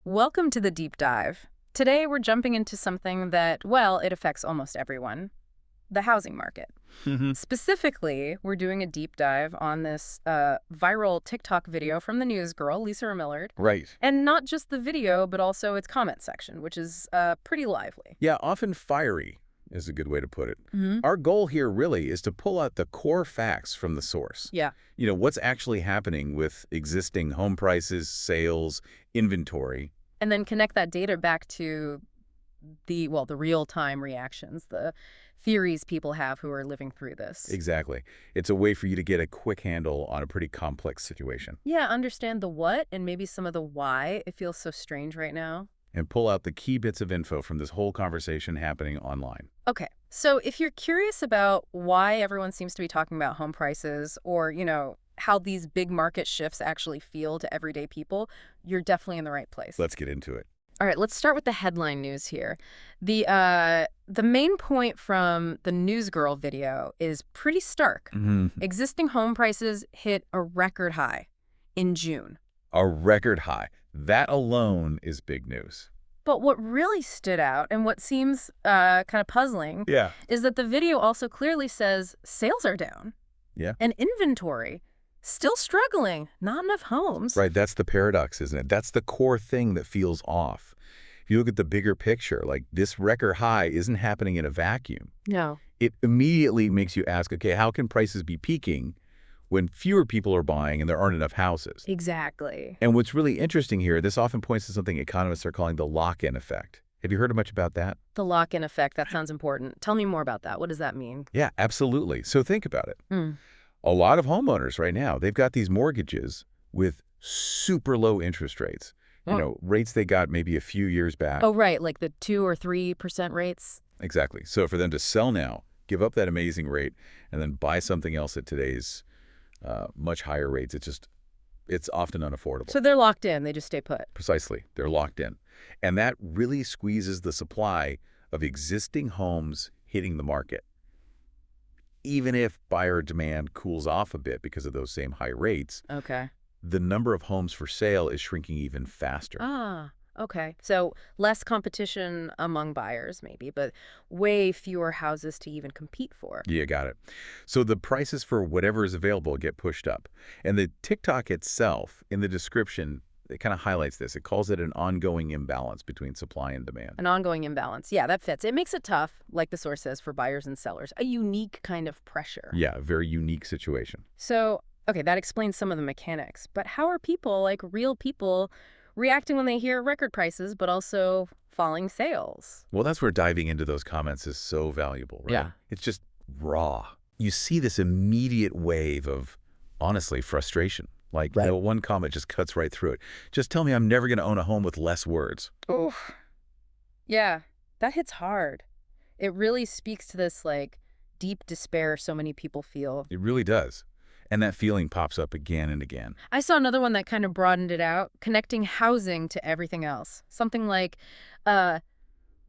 Welcome to the deep dive. Today we're jumping into something that, well, it affects almost everyone, the housing market. Specifically, we're doing a deep dive on this viral TikTok video from the news girl, Lisa Millard. Right. And not just the video, but also its comment section, which is pretty lively. Yeah, often fiery is a good way to put it. Mm-hmm. Our goal here really is to pull out the core facts from the source. Yeah. You know, what's actually happening with existing home prices, sales, inventory. And then connect that data back to the real-time reactions, the theories people have who are living through this. Exactly. It's a way for you to get a quick handle on a pretty complex situation. Yeah, understand the what and maybe some of the why it feels so strange right now. And pull out the key bits of info from this whole conversation happening online. Okay, so if you're curious about why everyone seems to be talking about home prices or, how these big market shifts actually feel to everyday people, you're definitely in the right place. Let's get into it. All right, let's start with the headline news here. The main point from the News Girl video is pretty stark. Existing home prices hit a record high in June. A record high. That alone is big news. But what really stood out and what seems kind of puzzling is that the video also clearly says sales are down. Yeah. And inventory still struggling. Not enough homes. Right, that's the paradox, isn't it? That's the core thing that feels off. If you look at the bigger picture, like this record high isn't happening in a vacuum. No. It immediately makes you ask, okay, how can prices be peaking when fewer people are buying and there aren't enough houses? Exactly. And what's really interesting here, this often points to something economists are calling the lock-in effect. Have you heard much about that? The lock-in effect, that sounds important. Tell me more about that. What does that mean? Yeah, absolutely. So think about it. A lot of homeowners right now, they've got these mortgages with super low interest rates. You know, rates they got maybe a few years back. Oh, right, like the 2 or 3% rates? Exactly. So for them to sell now, give up that amazing rate, and then buy something else at today's much higher rates, it's often unaffordable. So they're locked in. They just stay put. Precisely. They're locked in. And that really squeezes the supply of existing homes hitting the market. Even if buyer demand cools off a bit because of those same high rates, Okay. the number of homes for sale is shrinking even faster. Ah, okay. So less competition among buyers maybe, but way fewer houses to even compete for. You got it. So the prices for whatever is available get pushed up. And the TikTok itself, in the description, it kind of highlights this. It calls it an ongoing imbalance between supply and demand. An ongoing imbalance. Yeah, that fits. It makes it tough, like the source says, for buyers and sellers. A unique kind of pressure. Yeah, a very unique situation. So, okay, that explains some of the mechanics. But how are people, like real people, reacting when they hear record prices, but also falling sales? Well, that's where diving into those comments is so valuable, right? Yeah. It's just raw. You see this immediate wave of, honestly, frustration. Like, Right. One comment just cuts right through it. Just tell me I'm never going to own a home with less words. Oof. Yeah, that hits hard. It really speaks to this, like, deep despair so many people feel. It really does. And that feeling pops up again and again. I saw another one that kind of broadened it out, connecting housing to everything else. Something like,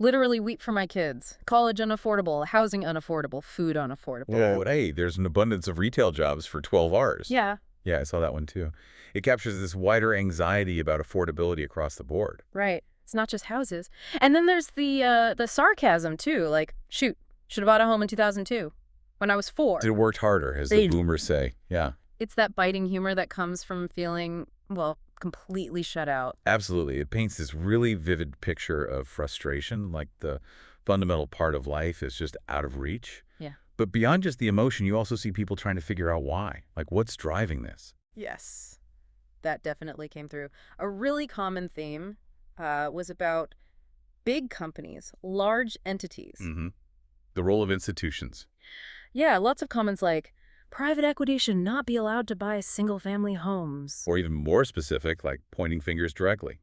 literally weep for my kids. College unaffordable, housing unaffordable, food unaffordable. Yeah. But hey, there's an abundance of retail jobs for 12 hours. Yeah, Yeah, I saw that one too. It captures this wider anxiety about affordability across the board. right. It's not just houses. And then there's the sarcasm, too. Like, shoot, should have bought a home in 2002 when I was 4. It worked harder, as the boomers say. Yeah, It's that biting humor that comes from feeling, well, completely shut out. absolutely. It paints this really vivid picture of frustration, like the fundamental part of life is just out of reach. Yeah. But beyond just the emotion, you also see people trying to figure out why. Like, what's driving this? Yes, that definitely came through. A really common theme was about big companies, large entities. The role of institutions. Yeah, lots of comments like, private equity should not be allowed to buy single-family homes. Or even more specific, like pointing fingers directly.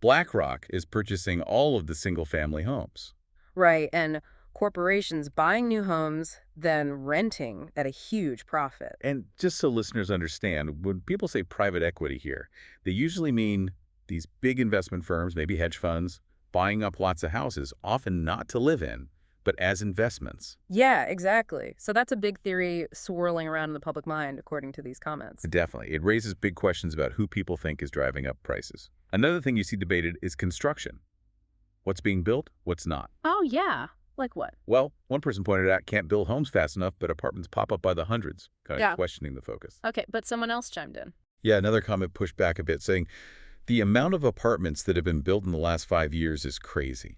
BlackRock is purchasing all of the single-family homes. Right, and corporations buying new homes, then renting at a huge profit. And just so listeners understand, when people say private equity here, they usually mean these big investment firms, maybe hedge funds, buying up lots of houses, often not to live in, but as investments. Yeah, exactly. So that's a big theory swirling around in the public mind, according to these comments. Definitely. It raises big questions about who people think is driving up prices. Another thing you see debated is construction. What's being built, what's not. Oh, yeah. Like what? Well, one person pointed out can't build homes fast enough, but apartments pop up by the hundreds, kind of Yeah. questioning the focus. Okay, but someone else chimed in. Yeah, another comment pushed back a bit, saying the amount of apartments that have been built in the last 5 years is crazy.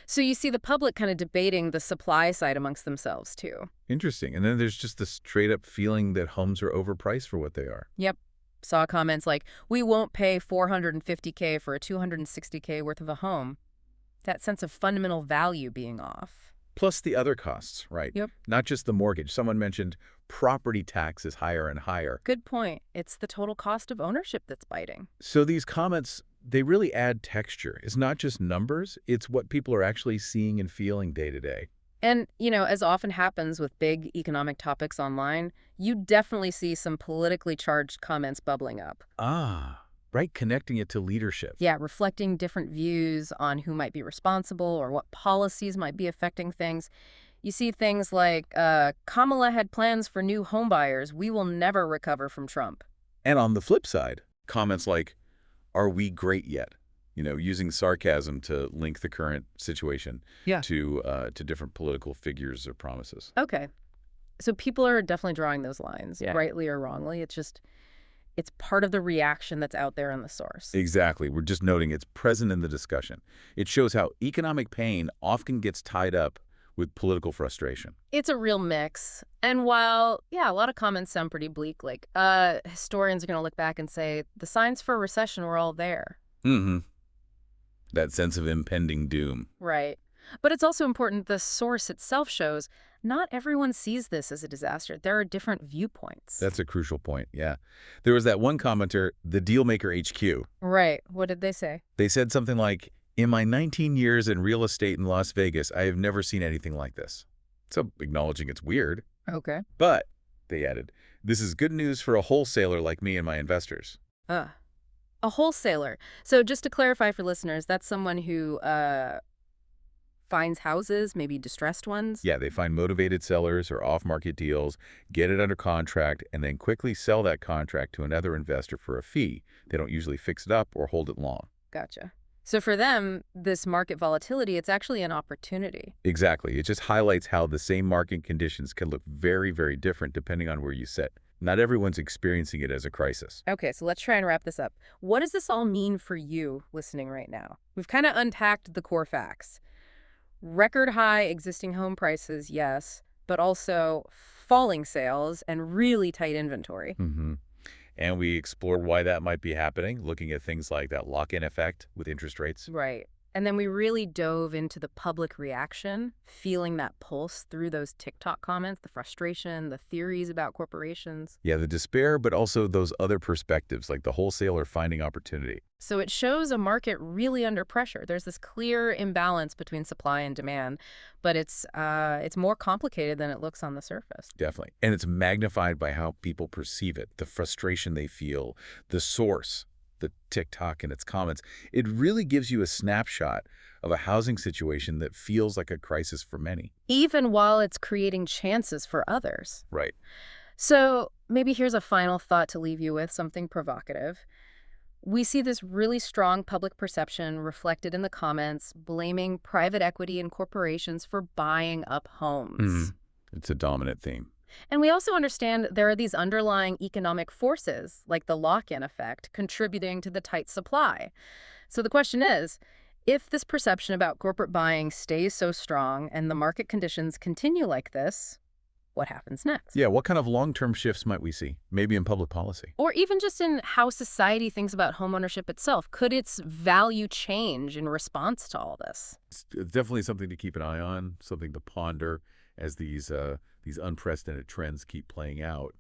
So you see the public kind of debating the supply side amongst themselves, too. Interesting. And then there's just the straight-up feeling that homes are overpriced for what they are. Yep. Saw comments like, we won't pay $450K for a $260K worth of a home. That sense of fundamental value being off. Plus the other costs, right? Yep. Not just the mortgage. Someone mentioned property tax is higher and higher. Good point. It's the total cost of ownership that's biting. So these comments, they really add texture. It's not just numbers, it's what people are actually seeing and feeling day to day. And, as often happens with big economic topics online, you definitely see some politically charged comments bubbling up. Ah, right, connecting it to leadership. Yeah, reflecting different views on who might be responsible or what policies might be affecting things. You see things like, Kamala had plans for new homebuyers. We will never recover from Trump. And on the flip side, comments like, are we great yet? Using sarcasm to link the current situation to different political figures or promises. Okay. So people are definitely drawing those lines, Yeah. rightly or wrongly. It's part of the reaction that's out there in the source. Exactly. We're just noting it's present in the discussion. It shows how economic pain often gets tied up with political frustration. It's a real mix. And while, a lot of comments sound pretty bleak, like, historians are going to look back and say, the signs for a recession were all there. Mm-hmm. That sense of impending doom. Right. But it's also important the source itself shows not everyone sees this as a disaster. There are different viewpoints. That's a crucial point, yeah. There was that one commenter, the Dealmaker HQ. Right. What did they say? They said something like, in my 19 years in real estate in Las Vegas, I have never seen anything like this. So acknowledging it's weird. Okay. But, they added, this is good news for a wholesaler like me and my investors. A wholesaler. So just to clarify for listeners, that's someone who finds houses, maybe distressed ones? Yeah, they find motivated sellers or off-market deals, get it under contract, and then quickly sell that contract to another investor for a fee. They don't usually fix it up or hold it long. Gotcha. So for them, this market volatility, it's actually an opportunity. Exactly. It just highlights how the same market conditions can look very, very different depending on where you sit. Not everyone's experiencing it as a crisis. Okay, so let's try and wrap this up. What does this all mean for you listening right now? We've kind of unpacked the core facts. Record high existing home prices, yes, but also falling sales and really tight inventory. Mm-hmm. And we explored why that might be happening, looking at things like that lock-in effect with interest rates. Right. And then we really dove into the public reaction, feeling that pulse through those TikTok comments, the frustration, the theories about corporations. Yeah, the despair, but also those other perspectives, like the wholesaler finding opportunity. So it shows a market really under pressure. There's this clear imbalance between supply and demand, but it's more complicated than it looks on the surface. Definitely. And it's magnified by how people perceive it, the frustration they feel, the source, the TikTok and its comments. It really gives you a snapshot of a housing situation that feels like a crisis for many. Even while it's creating chances for others. Right. So maybe here's a final thought to leave you with, something provocative. We see this really strong public perception reflected in the comments, blaming private equity and corporations for buying up homes. It's a dominant theme. And we also understand there are these underlying economic forces, like the lock-in effect, contributing to the tight supply. So the question is, if this perception about corporate buying stays so strong and the market conditions continue like this, what happens next? Yeah, what kind of long-term shifts might we see? Maybe in public policy. Or even just in how society thinks about homeownership itself. Could its value change in response to all this? It's definitely something to keep an eye on, something to ponder as these unprecedented trends keep playing out.